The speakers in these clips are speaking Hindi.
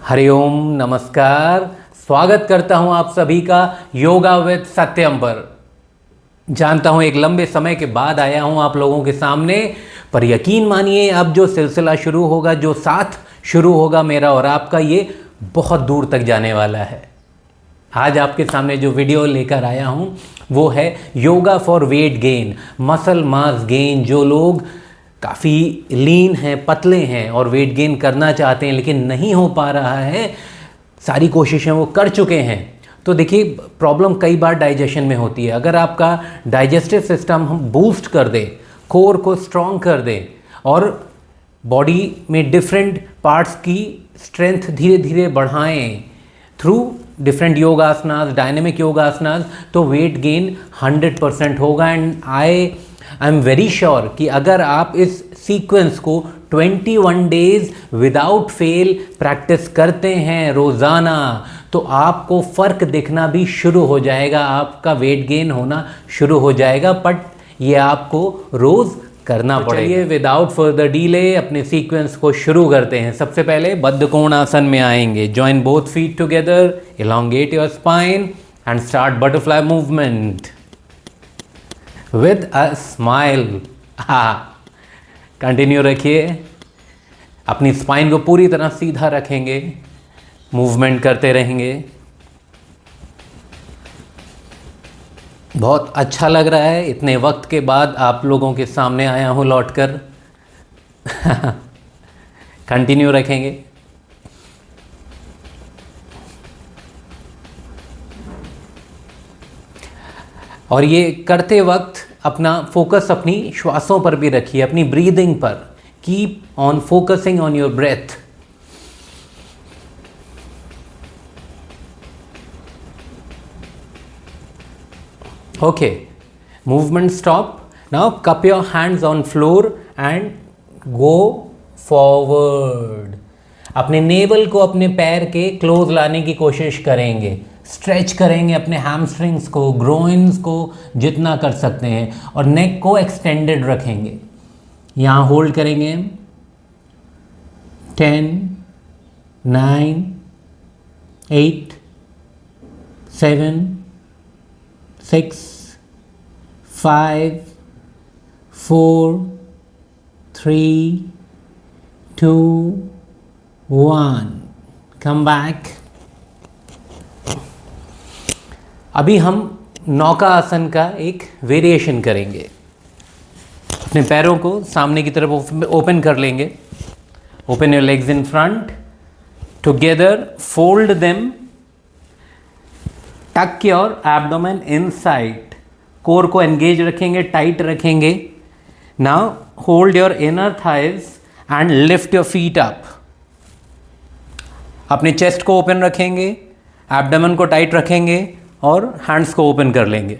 हरिओम नमस्कार। स्वागत करता हूं आप सभी का योगा विद सत्यम पर। जानता हूं एक लंबे समय के बाद आया हूं आप लोगों के सामने, पर यकीन मानिए अब जो सिलसिला शुरू होगा, जो साथ शुरू होगा मेरा और आपका, ये बहुत दूर तक जाने वाला है। आज आपके सामने जो वीडियो लेकर आया हूं वो है yoga for weight gain, muscle mass gain. जो लोग काफ़ी लीन हैं, पतले हैं और वेट गेन करना चाहते हैं लेकिन नहीं हो पा रहा है, सारी कोशिशें वो कर चुके हैं। तो देखिए, प्रॉब्लम कई बार डाइजेशन में होती है। अगर आपका डाइजेस्टिव सिस्टम हम बूस्ट कर दें, कोर को स्ट्रॉन्ग कर दें और बॉडी में डिफरेंट पार्ट्स की स्ट्रेंथ धीरे धीरे बढ़ाएं through different yogasanas, dynamic yogasanas, तो वेट गेन 100% होगा। And I am very sure कि अगर आप इस सीक्वेंस को 21 डेज विदाउट फेल प्रैक्टिस करते हैं रोज़ाना, तो आपको फ़र्क दिखना भी शुरू हो जाएगा, आपका वेट गेन होना शुरू हो जाएगा। बट ये आपको रोज़ करना पड़ेगा। चलिए विदाउट फर्दर डिले अपने सीक्वेंस को शुरू करते हैं। सबसे पहले बद्ध कोण आसन में आएंगे। Join both feet together, elongate your spine and start butterfly movement with a smile। Continue रखिए, अपनी स्पाइन को पूरी तरह सीधा रखेंगे, मूवमेंट करते रहेंगे। बहुत अच्छा लग रहा है, इतने वक्त के बाद आप लोगों के सामने आया हूँ लौटकर। कंटिन्यू रखेंगे। और ये करते वक्त अपना फोकस अपनी श्वासों पर भी रखिए, अपनी ब्रीदिंग पर। Keep on focusing on your breath. Okay, movement stop. Now cup your hands on floor and go forward. अपने नेवल को अपने पैर के क्लोज लाने की कोशिश करेंगे। स्ट्रेच करेंगे अपने हैमस्ट्रिंग्स को, ग्रोइन्स को जितना कर सकते हैं, और नेक को एक्सटेंडेड रखेंगे। यहाँ होल्ड करेंगे 10, 9, 8, 7, 6, 5, 4, 3, 2, 1। Come back. अभी हम नौका आसन का एक वेरिएशन करेंगे। अपने पैरों को सामने की तरफ ओपन कर लेंगे। Open your legs in front together, fold them, टक योर एब्डोमेन इनसाइड। कोर को एंगेज रखेंगे, टाइट रखेंगे। Now hold your inner thighs and lift your feet up. अपने चेस्ट को ओपन रखेंगे, एब्डोमेन को टाइट रखेंगे और हैंड्स को ओपन कर लेंगे।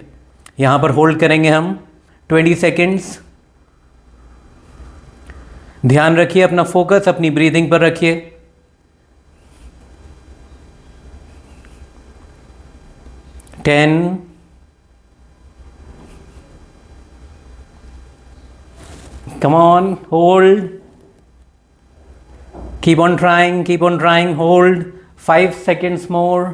यहाँ पर होल्ड करेंगे हम 20 सेकेंड्स। ध्यान रखिए, अपना फोकस अपनी ब्रीदिंग पर रखिए। Ten, 'Come on, hold. Keep on trying, hold. 5 seconds more.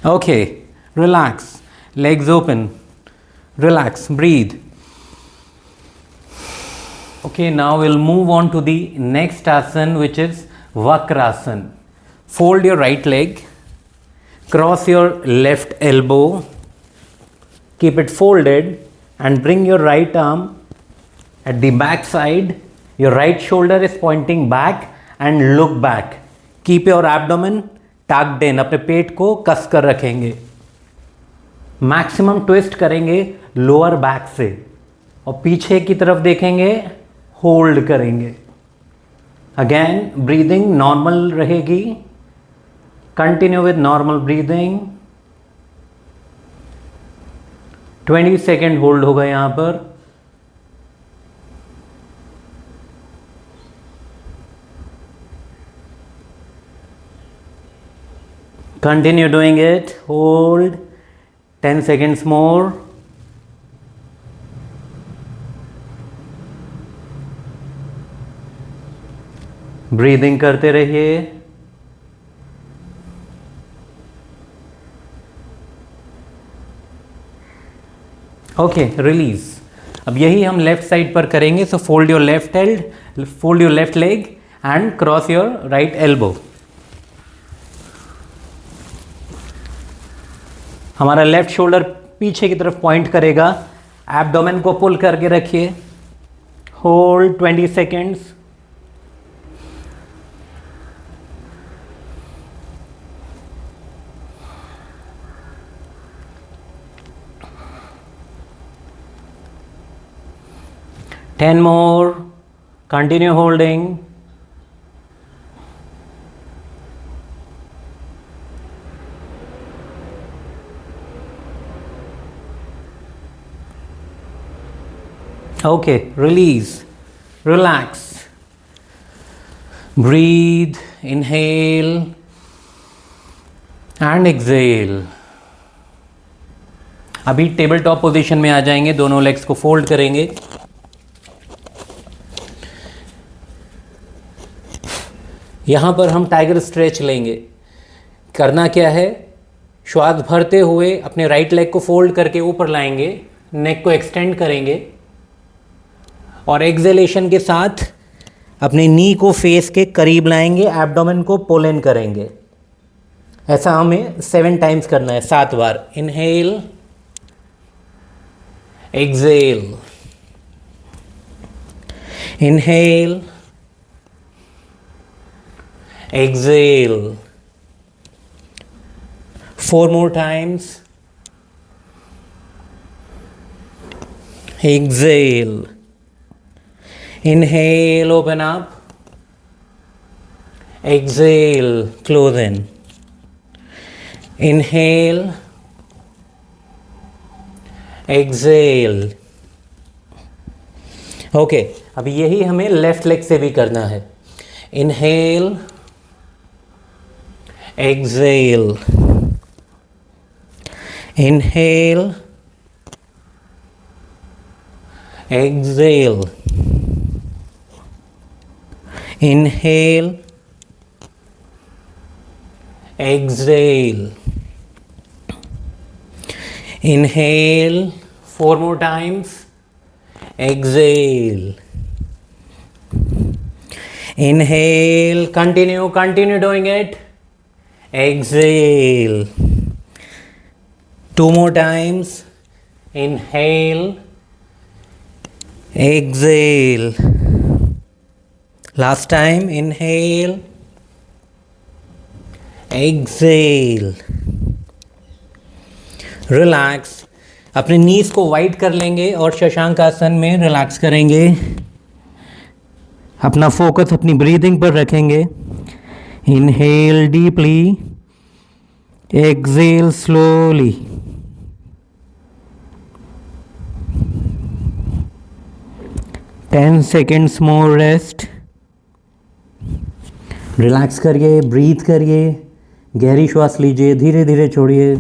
Okay, relax, legs open, relax, breathe. Okay, now we'll move on to the next asan, which is Vakrasana. Fold your right leg, cross your left elbow, keep it folded and bring your right arm at the back side. Your right shoulder is pointing back and look back. Keep your abdomen talked इन, अपने पेट को कस कर रखेंगे। मैक्सिमम ट्विस्ट करेंगे लोअर बैक से और पीछे की तरफ देखेंगे, होल्ड करेंगे। अगेन ब्रीदिंग नॉर्मल रहेगी। Continue with normal breathing. 20 second hold होगा यहां पर। Continue doing it. Hold 10 seconds more. Breathing करते रहिए। Okay, release. अब यही हम लेफ्ट साइड पर करेंगे। So fold your left leg and cross your right elbow. हमारा लेफ्ट शोल्डर पीछे की तरफ पॉइंट करेगा। एब्डोमेन को पुल करके रखिए। Hold 20 seconds. Ten more. Continue holding. Okay, release, relax, breathe, inhale and exhale. अभी टेबल टॉप पोजीशन में आ जाएंगे, दोनों लेग्स को फोल्ड करेंगे। यहाँ पर हम टाइगर स्ट्रेच लेंगे। करना क्या है, श्वास भरते हुए अपने राइट लेग को फोल्ड करके ऊपर लाएंगे, नेक को एक्सटेंड करेंगे और एक्सेलेशन के साथ अपने नी को फेस के करीब लाएंगे, एब्डोमेन को पुल इन करेंगे। ऐसा हमें 7 टाइम्स करना है, 7 बार। Inhale, exhale, inhale, exhale. 4 more times. Exhale. Inhale, open up. Exhale, close in. Inhale. Exhale. Okay, अभी यही हमें लेफ्ट लेग से भी करना है। Inhale. Exhale. Inhale. Exhale. Inhale. Exhale. Inhale. 4 more times. Exhale. Inhale. Continue doing it. Exhale. 2 more times. Inhale. Exhale. Last time. Inhale. Exhale. Relax. अपने नीज को वाइड कर लेंगे और शशांक आसन में रिलैक्स करेंगे। अपना फोकस अपनी ब्रीदिंग पर रखेंगे। Inhale deeply, exhale slowly. Ten seconds more rest. Relax करिए, ब्रीथ करिए, गहरी श्वास लीजिए, धीरे धीरे छोड़िए।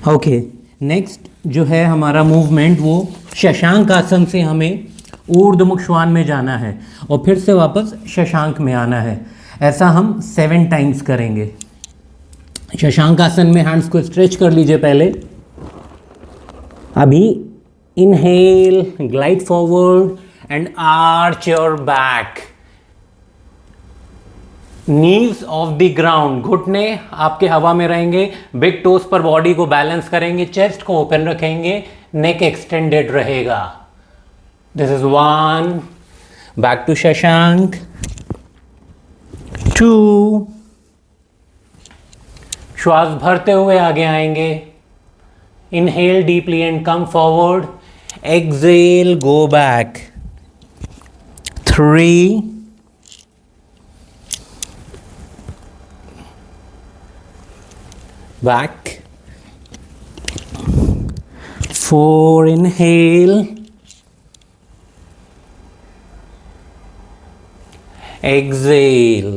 ओके, नेक्स्ट जो है हमारा मूवमेंट वो शशांक आसन से हमें ऊर्ध्वमुख श्वान में जाना है और फिर से वापस शशांक में आना है। ऐसा हम 7 टाइम्स करेंगे। शशांक आसन में हैंड्स को स्ट्रेच कर लीजिए पहले। अभी inhale, glide forward and arch your back. Knees off the ground, घुटने आपके हवा में रहेंगे, बिग टोज पर बॉडी को बैलेंस करेंगे, चेस्ट को ओपन रखेंगे, नेक एक्सटेंडेड रहेगा। This is 1, back to Shashank, 2, श्वास भरते हुए आगे आएंगे। Inhale deeply and come forward, exhale go back, 3, back, 4, inhale, exhale,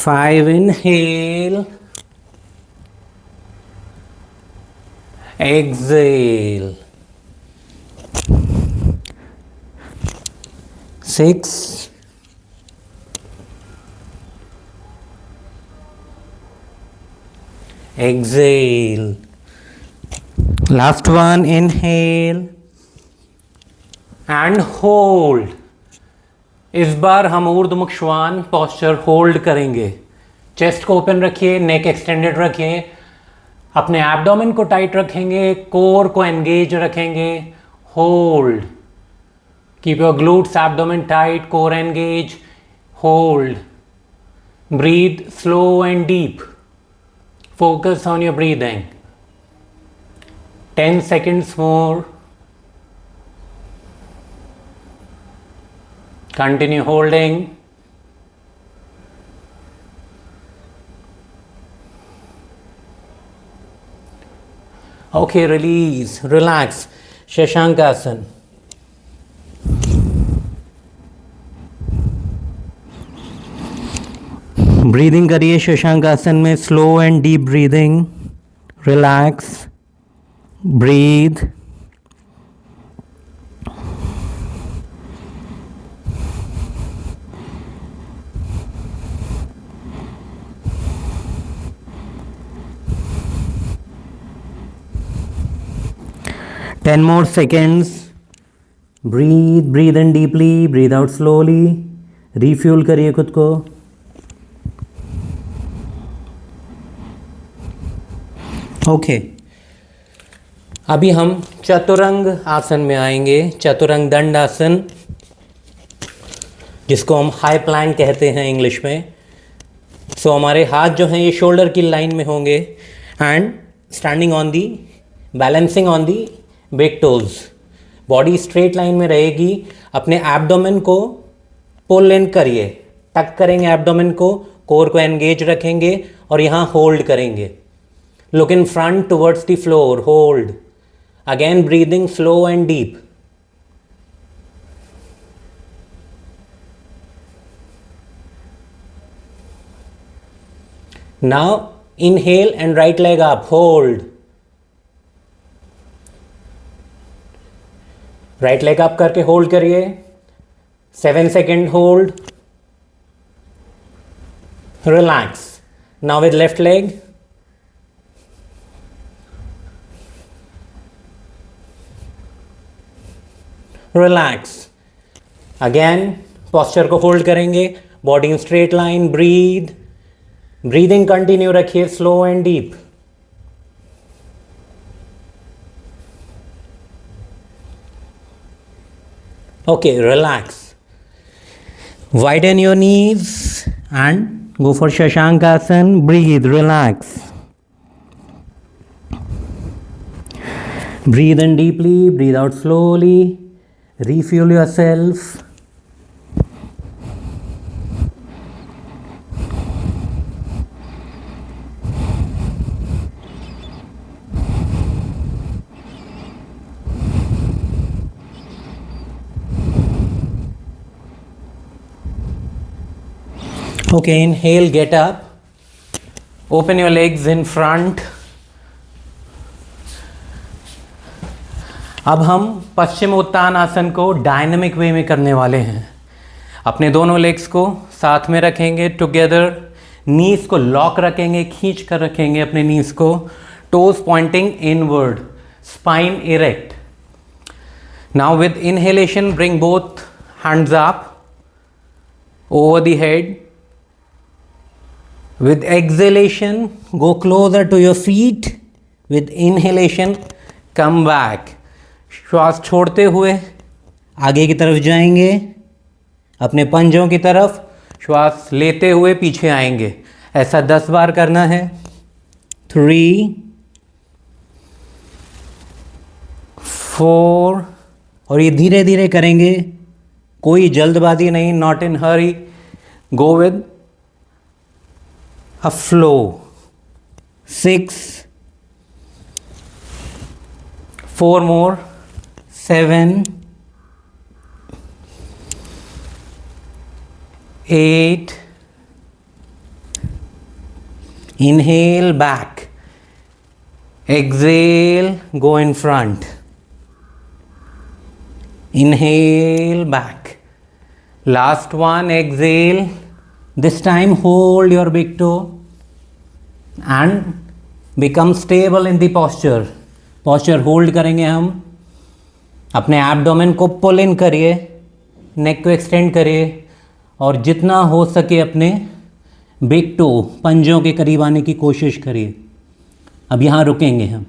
5, inhale, Exhale. 6. Exhale. Last one, inhale and hold. इस बार हम ऊर्ध्वमुख श्वान पोस्चर होल्ड करेंगे. चेस्ट को ओपन रखिए, नेक एक्सटेंडेड रखिए, अपने एब्डोमेन को टाइट रखेंगे, कोर को एंगेज रखेंगे. Hold. Keep your glutes abdomen tight, core engage. Hold. Breathe slow and deep. Focus on your breathing. 10 seconds more. Continue holding. Okay, release, relax. Shashankasana. Breathing करिए शशांकासन में. Slow and deep breathing. Relax. Breathe. Ten more seconds. Breathe in deeply, breathe out slowly. Refuel करिए खुद को. ओके. अभी हम चतुरंग आसन में आएंगे. चतुरंग दंड आसन, जिसको हम हाई प्लैंक कहते हैं इंग्लिश में. सो हमारे हाथ जो हैं ये शोल्डर की लाइन में होंगे and standing on the, balancing on the big toes. Body straight line में रहेगी. अपने एब्डोमेन को पुल इन करिए, टक करेंगे एब्डोमेन को, कोर को एंगेज रखेंगे और यहाँ होल्ड करेंगे. Look in front towards the floor. Hold. Again breathing slow and deep. Now inhale and right leg up. Hold. Right leg up करके hold करिए. 7 second hold. Relax. Now with left leg. Relax. Again posture को होल्ड करेंगे. Body in straight line. Breathing continue रखिए, slow and deep. Okay, relax. Widen your knees and go for Shashankasana. Breathe, relax. Breathe in deeply, breathe out slowly. Refuel yourself. Okay, inhale, get up. Open your legs in front. अब हम पश्चिम उत्तान आसन को डायनामिक वे में करने वाले हैं. अपने दोनों लेग्स को साथ में रखेंगे टुगेदर. नीज को लॉक रखेंगे, खींच कर रखेंगे अपने नीज को. Toes pointing inward, spine erect. Now with inhalation bring both hands up over the head. With exhalation, go closer to your feet. With inhalation, come back. श्वास छोड़ते हुए आगे की तरफ जाएंगे, अपने पंजों की तरफ. श्वास लेते हुए पीछे आएंगे. ऐसा 10 बार करना है. 3, 4 और ये धीरे धीरे करेंगे, कोई जल्दबाजी नहीं. Not in Hari. Go with a flow. 6, 4 more. 7, 8. Inhale back. exhale, go in front, inhale back, last one, exhale, this time hold your big toe and become stable in the posture hold करेंगे हम, अपने एब्डोमेन को पुल इन करिए, नेक को एक्सटेंड करिए और जितना हो सके अपने बिग टो पंजों के करीब आने की कोशिश करिए। अब यहाँ रुकेंगे हम,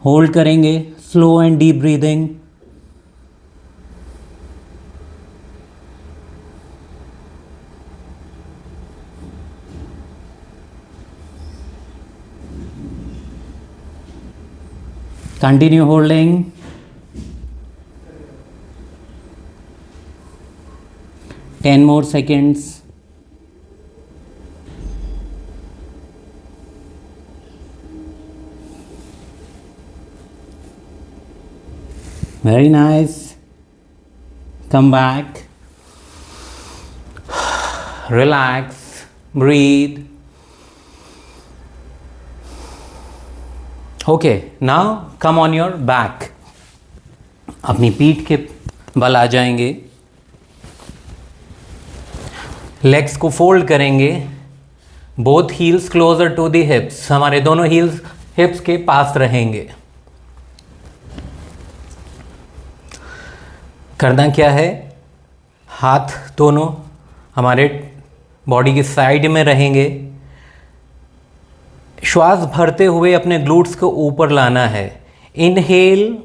होल्ड करेंगे, slow and deep breathing. Continue holding. 10 more seconds. Very nice. Come back. Relax. Breathe. Okay, now come on your back. अपनी पीठ के बल आ जाएंगे, लेग्स को फोल्ड करेंगे, both heels closer to the hips, हमारे दोनों हील्स हिप्स के पास रहेंगे। करना क्या है, हाथ दोनों हमारे बॉडी की साइड में रहेंगे, श्वास भरते हुए अपने ग्लूट्स को ऊपर लाना है। Inhale,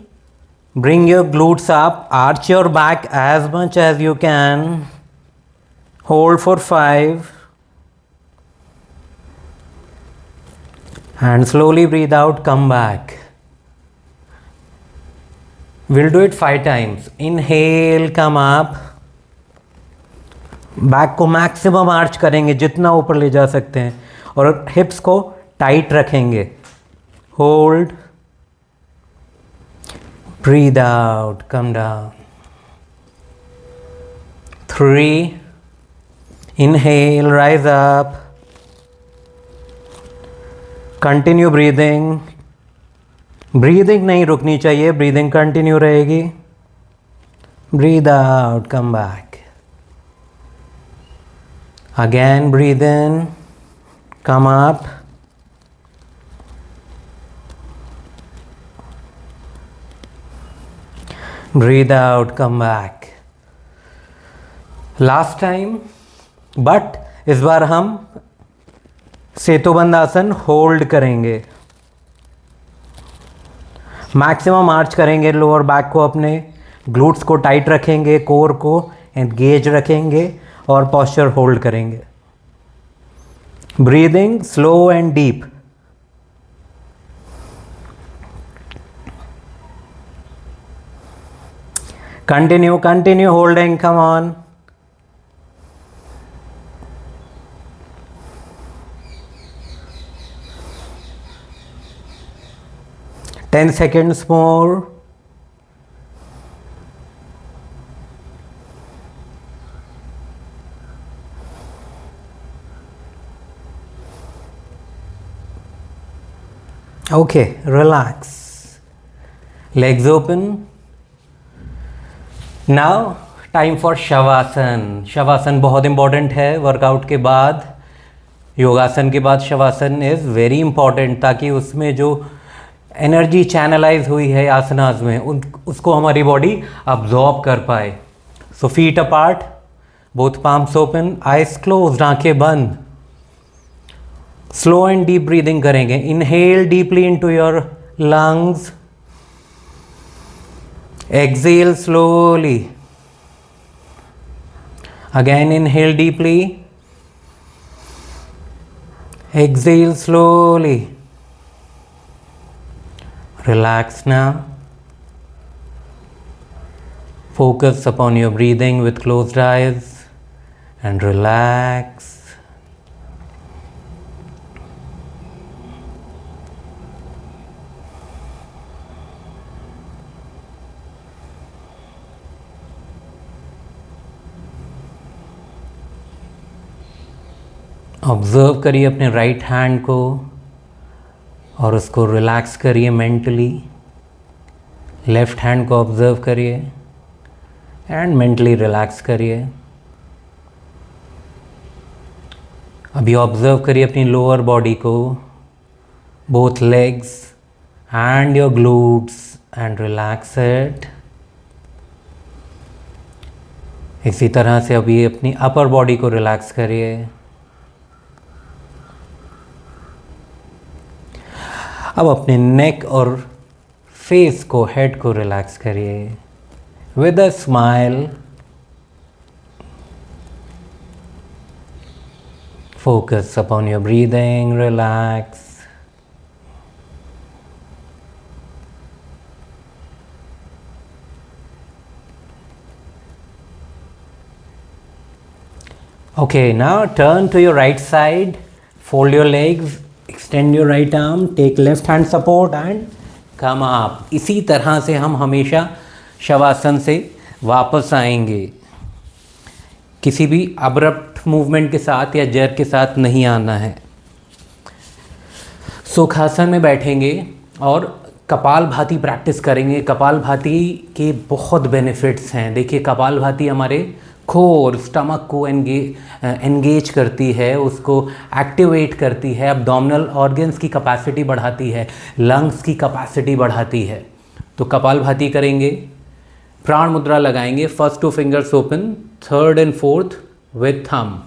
bring your glutes up, arch your back as much as you can, hold for 5 and slowly breathe out, come back. We'll do it 5 times. Inhale, come up, back को मैक्सिमम आर्च करेंगे, जितना ऊपर ले जा सकते हैं और हिप्स को टाइट रखेंगे। Hold, breathe out, come down. 3, inhale, rise up, continue breathing. Breathing नहीं रुकनी चाहिए, ब्रीदिंग कंटिन्यू रहेगी। Breathe out, come back, again breathe in, come up, breathe out, come back. Last time, but इस बार हम सेतुबंद आसन होल्ड करेंगे, मैक्सिमम आर्च करेंगे लोअर बैक को, अपने ग्लूट्स को टाइट रखेंगे, कोर को एंगेज रखेंगे और पोस्चर होल्ड करेंगे। Breathing slow and deep. Continue holding, come on. Ten seconds more. Okay, relax. Legs open. Now time for shavasana. Shavasana बहुत इंपॉर्टेंट है वर्कआउट के बाद, योगासन के बाद शवासन इज़ वेरी इंपॉर्टेंट, ताकि उसमें जो एनर्जी चैनलाइज हुई है आसनास में उसको हमारी बॉडी अब्जॉर्ब कर पाए। So feet apart, both palms open, eyes closed, आंखें बंद। स्लो एंड डीप ब्रीदिंग करेंगे। Inhale deeply into your lungs, exhale slowly, again inhale deeply, exhale slowly. Relax now. Focus upon your breathing with closed eyes and relax. Observe करिए अपने राइट हैंड को और उसको रिलैक्स करिए मेंटली। लेफ्ट हैंड को ऑब्जर्व करिए एंड मेंटली रिलैक्स करिए। अभी ऑब्जर्व करिए अपनी लोअर बॉडी को, both legs and your glutes, and relax it. इसी तरह से अभी अपनी अपर बॉडी को रिलैक्स करिए। अब अपने नेक और फेस को, हेड को रिलैक्स करिए with a smile. Focus upon your breathing, relax. Okay, now turn to your right side, fold your legs, extend your right arm, take left hand support and come up. इसी तरह से हम हमेशा शवासन से वापस आएंगे। किसी भी अब्रप्ट मूवमेंट के साथ या जर्क के साथ नहीं आना है। सुखासन में बैठेंगे और कपालभाति प्रैक्टिस करेंगे। कपालभाति के बहुत बेनिफिट्स हैं। देखिए, कपालभाति हमारे कोर, स्टमक को एंगेज करती है, उसको एक्टिवेट करती है, एब्डोमिनल ऑर्गन्स की कैपेसिटी बढ़ाती है, लंग्स की कैपेसिटी बढ़ाती है। तो कपालभाति करेंगे, प्राण मुद्रा लगाएंगे। First 2 fingers open, third and fourth with thumb.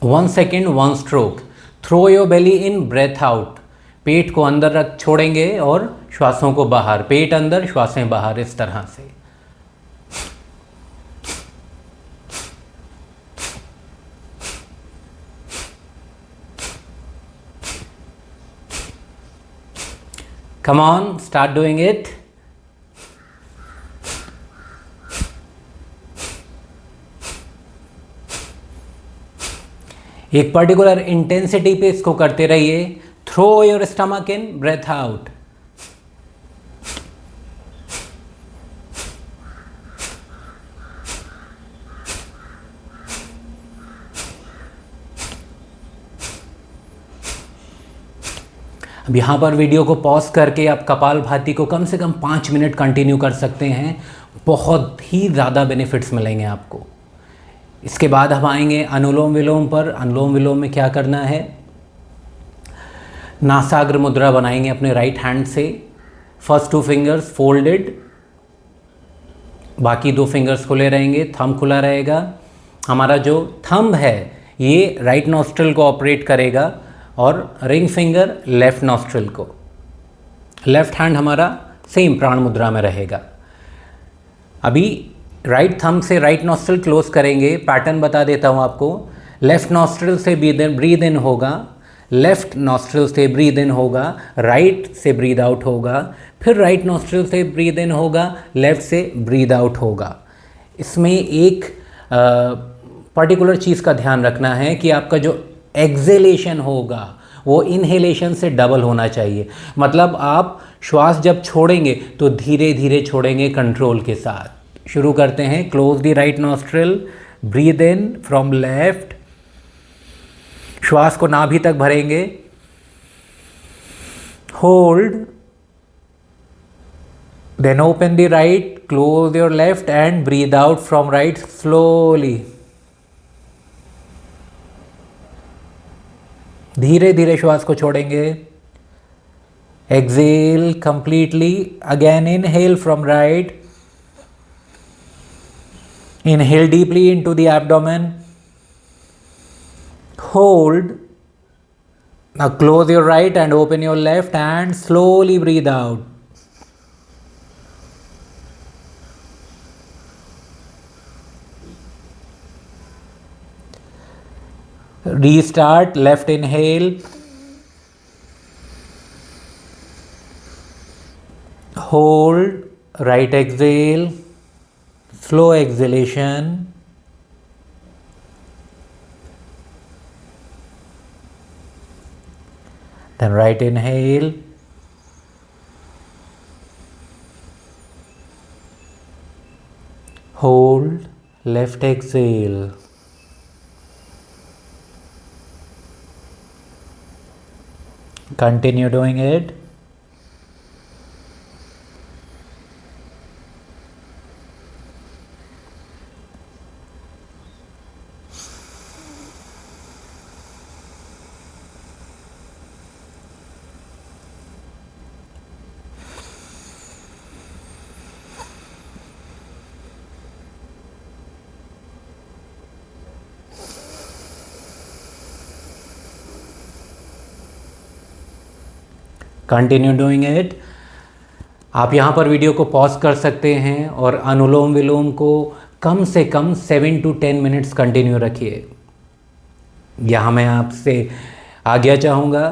1 second 1 stroke. Throw your belly in, breathe out. पेट को अंदर रख छोड़ेंगे और श्वासों को बाहर। पेट अंदर, श्वासें बाहर, इस तरह से। Come on, start doing it. एक पर्टिकुलर इंटेंसिटी पे इसको करते रहिए। Throw your stomach in, breathe out. अब यहाँ पर वीडियो को पॉज करके आप कपालभाति को कम से कम 5 मिनट कंटिन्यू कर सकते हैं। बहुत ही ज़्यादा बेनिफिट्स मिलेंगे आपको। इसके बाद हम आएंगे अनुलोम विलोम पर। अनुलोम विलोम में क्या करना है, नासाग्र मुद्रा बनाएंगे अपने राइट हैंड से। फर्स्ट 2 फिंगर्स फोल्डेड, बाकी 2 फिंगर्स खुले रहेंगे, थंब खुला रहेगा। हमारा जो थंब है ये राइट नॉस्ट्रिल को ऑपरेट करेगा और रिंग फिंगर लेफ्ट नॉस्ट्रिल को। लेफ्ट हैंड हमारा सेम प्राण मुद्रा में रहेगा। अभी राइट थंब से राइट नॉस्ट्रिल क्लोज करेंगे। पैटर्न बता देता हूँ आपको। लेफ्ट नॉस्ट्रिल से ब्रीद इन होगा, लेफ्ट नॉस्ट्रिल से ब्रीद इन होगा, राइट से ब्रीद आउट होगा, फिर राइट नॉस्ट्रिल से ब्रीद इन होगा, लेफ्ट से ब्रीद आउट होगा। इसमें एक पर्टिकुलर चीज़ का ध्यान रखना है कि आपका जो एक्सेलेशन होगा वो इनहेलेशन से डबल होना चाहिए। मतलब आप श्वास जब छोड़ेंगे तो धीरे धीरे छोड़ेंगे, कंट्रोल के साथ। शुरू करते हैं। Close the right nostril, breathe in from left. श्वास को नाभि तक भरेंगे, hold, then open the right, close your left and breathe out from right slowly. धीरे धीरे श्वास को छोड़ेंगे। Exhale completely. Again inhale from right, inhale deeply into the abdomen, hold. Now close your right and open your left and slowly breathe out. Restart. Left inhale, hold, right exhale, slow exhalation. Then right inhale, hold, left exhale. Continue doing it. Continue doing it. आप यहाँ पर वीडियो को पॉज कर सकते हैं और अनुलोम विलोम को कम से कम 7 to 10 मिनट्स कंटिन्यू रखिए। यहाँ मैं आपसे आज्ञा चाहूँगा,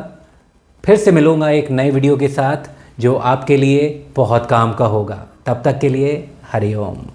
फिर से मिलूँगा एक नए वीडियो के साथ जो आपके लिए बहुत काम का होगा। तब तक के लिए हरि ओम।